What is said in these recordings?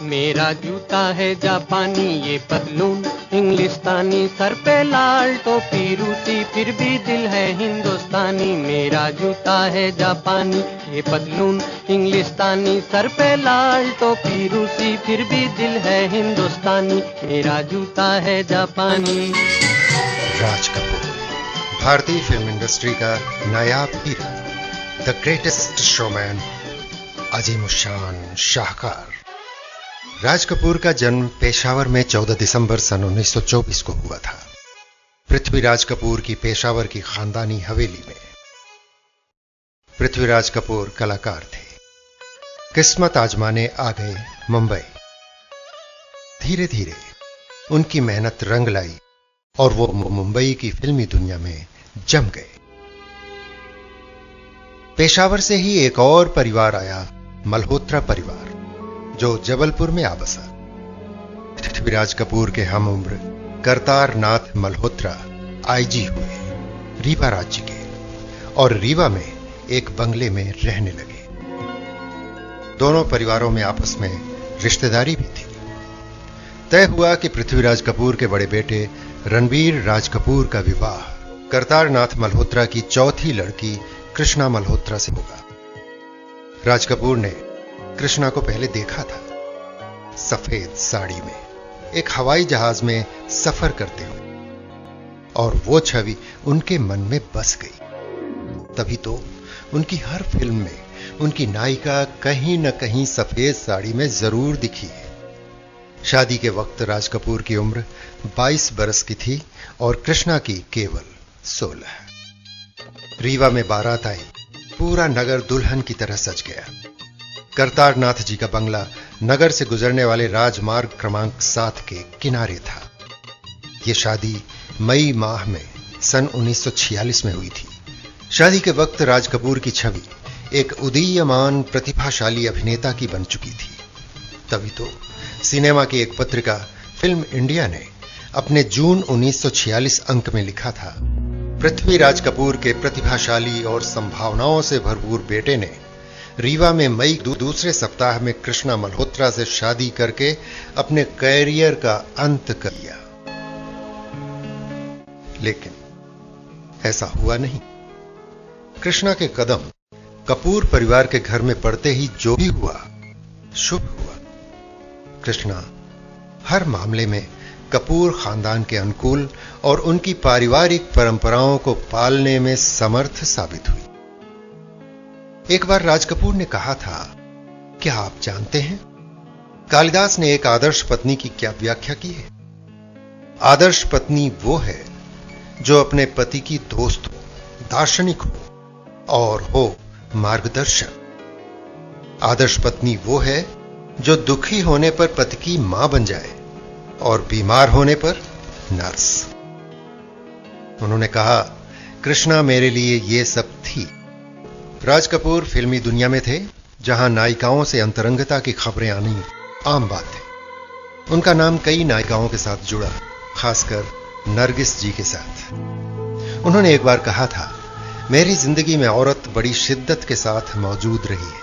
मेरा जूता है जापानी, ये पतलून इंग्लिस्तानी, सर पे लाल टोपी रूसी, फिर भी दिल है हिंदुस्तानी। मेरा जूता है जापानी, ये पतलून इंग्लिस्तानी, सर पे लाल टोपी रूसी, फिर भी दिल है हिंदुस्तानी। मेरा जूता है जापानी। राज कपूर, भारतीय फिल्म इंडस्ट्री का नायाब हीरो, द ग्रेटेस्ट शोमैन, अजीमुशान शाहकार। राज कपूर का जन्म पेशावर में 14 दिसंबर सन 1924 को हुआ था, पृथ्वीराज कपूर की पेशावर की खानदानी हवेली में। पृथ्वीराज कपूर कलाकार थे। किस्मत आजमाने आ गए मुंबई। धीरे धीरे उनकी मेहनत रंग लाई और वो मुंबई की फिल्मी दुनिया में जम गए। पेशावर से ही एक और परिवार आया, मल्होत्रा परिवार, जो जबलपुर में आ बसा। पृथ्वीराज कपूर के हम उम्र करतार नाथ मल्होत्रा आईजी हुए रीवा राज्य के, और रीवा में एक बंगले में रहने लगे। दोनों परिवारों में आपस में रिश्तेदारी भी थी। तय हुआ कि पृथ्वीराज कपूर के बड़े बेटे रणबीर राज कपूर का विवाह करतार नाथ मल्होत्रा की चौथी लड़की कृष्णा मल्होत्रा से होगा। राज कपूर ने कृष्णा को पहले देखा था, सफेद साड़ी में एक हवाई जहाज में सफर करते हुए, और वो छवि उनके मन में बस गई। तभी तो उनकी हर फिल्म में उनकी नायिका कहीं न कहीं सफेद साड़ी में जरूर दिखी है। शादी के वक्त राज कपूर की उम्र 22 बरस की थी और कृष्णा की केवल 16। रीवा में बारात आई, पूरा नगर दुल्हन की तरह सज गया। करतार नाथ जी का बंगला नगर से गुजरने वाले राजमार्ग क्रमांक 7 के किनारे था। यह शादी मई माह में सन 1946 में हुई थी। शादी के वक्त राज कपूर की छवि एक उदीयमान प्रतिभाशाली अभिनेता की बन चुकी थी। तभी तो सिनेमा की एक पत्रिका फिल्म इंडिया ने अपने जून 1946 अंक में लिखा था, पृथ्वीराज कपूर के प्रतिभाशाली और संभावनाओं से भरपूर बेटे ने रीवा में मई दूसरे सप्ताह में कृष्णा मल्होत्रा से शादी करके अपने कैरियर का अंत कर दिया। लेकिन ऐसा हुआ नहीं। कृष्णा के कदम कपूर परिवार के घर में पड़ते ही जो भी हुआ शुभ हुआ। कृष्णा हर मामले में कपूर खानदान के अनुकूल और उनकी पारिवारिक परंपराओं को पालने में समर्थ साबित हुई। एक बार राज कपूर ने कहा था, क्या आप जानते हैं कालिदास ने एक आदर्श पत्नी की क्या व्याख्या की है? आदर्श पत्नी वो है जो अपने पति की दोस्त हो, दार्शनिक हो और हो मार्गदर्शक। आदर्श पत्नी वो है जो दुखी होने पर पति की मां बन जाए और बीमार होने पर नर्स। उन्होंने कहा, कृष्णा मेरे लिए ये सब थी। राज कपूर फिल्मी दुनिया में थे, जहां नायिकाओं से अंतरंगता की खबरें आनी आम बात है। उनका नाम कई नायिकाओं के साथ जुड़ा, खासकर नरगिस जी के साथ। उन्होंने एक बार कहा था, मेरी जिंदगी में औरत बड़ी शिद्दत के साथ मौजूद रही है,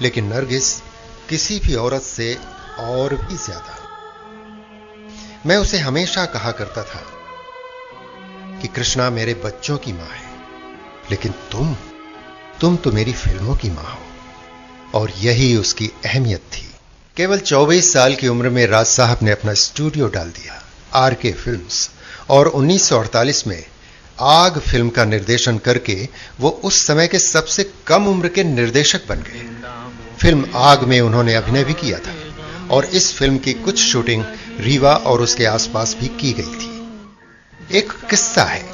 लेकिन नरगिस किसी भी औरत से और भी ज्यादा। मैं उसे हमेशा कहा करता था कि कृष्णा मेरे बच्चों की मां है, लेकिन तुम तो मेरी फिल्मों की मां हो। और यही उसकी अहमियत थी। केवल 24 साल की उम्र में राज साहब ने अपना स्टूडियो डाल दिया, आरके फिल्म्स, और 1948 में आग फिल्म का निर्देशन करके वो उस समय के सबसे कम उम्र के निर्देशक बन गए। फिल्म आग में उन्होंने अभिनय भी किया था और इस फिल्म की कुछ शूटिंग रीवा और उसके आसपास भी की गई थी। एक किस्सा है,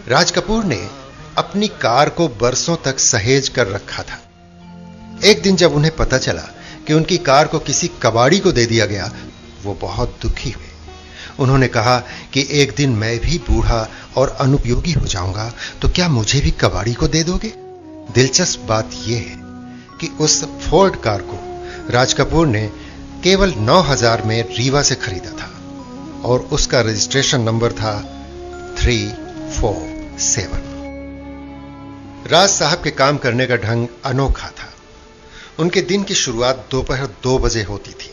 राज कपूर ने अपनी कार को बरसों तक सहेज कर रखा था। एक दिन जब उन्हें पता चला कि उनकी कार को किसी कबाड़ी को दे दिया गया, वो बहुत दुखी हुए। उन्होंने कहा कि एक दिन मैं भी बूढ़ा और अनुपयोगी हो जाऊंगा, तो क्या मुझे भी कबाड़ी को दे दोगे? दिलचस्प बात यह है कि उस फोर्ड कार को राज कपूर ने केवल 9,000 में रीवा से खरीदा था और उसका रजिस्ट्रेशन नंबर था 347। राज साहब के काम करने का ढंग अनोखा था। उनके दिन की शुरुआत दोपहर 2 बजे होती थी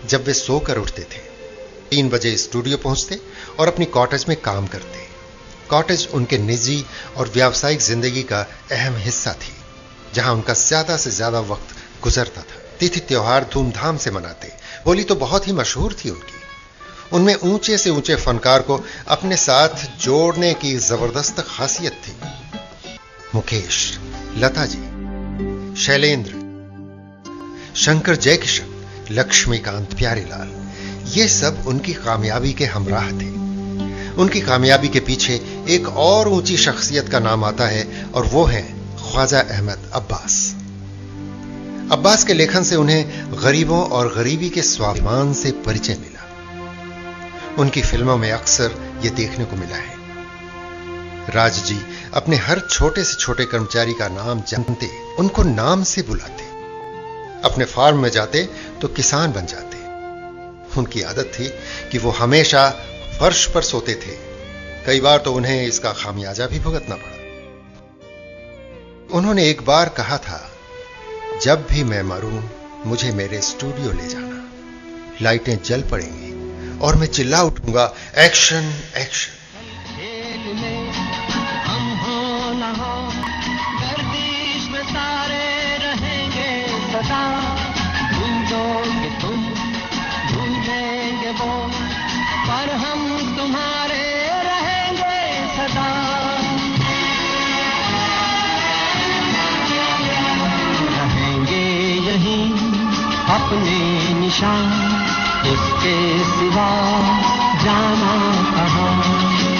जब वे सोकर उठते थे। 3 बजे स्टूडियो पहुंचते और अपनी कॉटेज में काम करते। कॉटेज उनके निजी और व्यावसायिक जिंदगी का अहम हिस्सा थी, जहां उनका ज्यादा से ज्यादा वक्त गुजरता था। तिथि त्योहार धूमधाम से मनाते। होली तो बहुत ही मशहूर थी उनकी। उनमें ऊंचे से ऊंचे फनकार को अपने साथ जोड़ने की जबरदस्त खासियत थी। मुकेश, लता जी, शैलेंद्र, शंकर जयकिशन, लक्ष्मीकांत प्यारेलाल, ये सब उनकी कामयाबी के हमराह थे। उनकी कामयाबी के पीछे एक और ऊंची शख्सियत का नाम आता है और वो है ख्वाजा अहमद अब्बास। अब्बास के लेखन से उन्हें गरीबों और गरीबी के स्वाभिमान से परिचय मिला। उनकी फिल्मों में अक्सर यह देखने को मिला है। राज जी अपने हर छोटे से छोटे कर्मचारी का नाम जानते, उनको नाम से बुलाते। अपने फार्म में जाते तो किसान बन जाते। उनकी आदत थी कि वो हमेशा फर्श पर सोते थे। कई बार तो उन्हें इसका खामियाजा भी भुगतना पड़ा। उन्होंने एक बार कहा था, जब भी मैं मरूं मुझे मेरे स्टूडियो ले जाना, लाइटें जल पड़ेंगी और मैं चिल्ला उठूंगा, एक्शन एक्शन। हम हो न हो, गर्दिश में सारे रहेंगे सदा। भूलोगे तुम, भूलेंगे वो, पर हम तुम्हारे रहेंगे सदा। रहेंगे यहीं अपने निशान, इसके सिवा जाना कहाँ।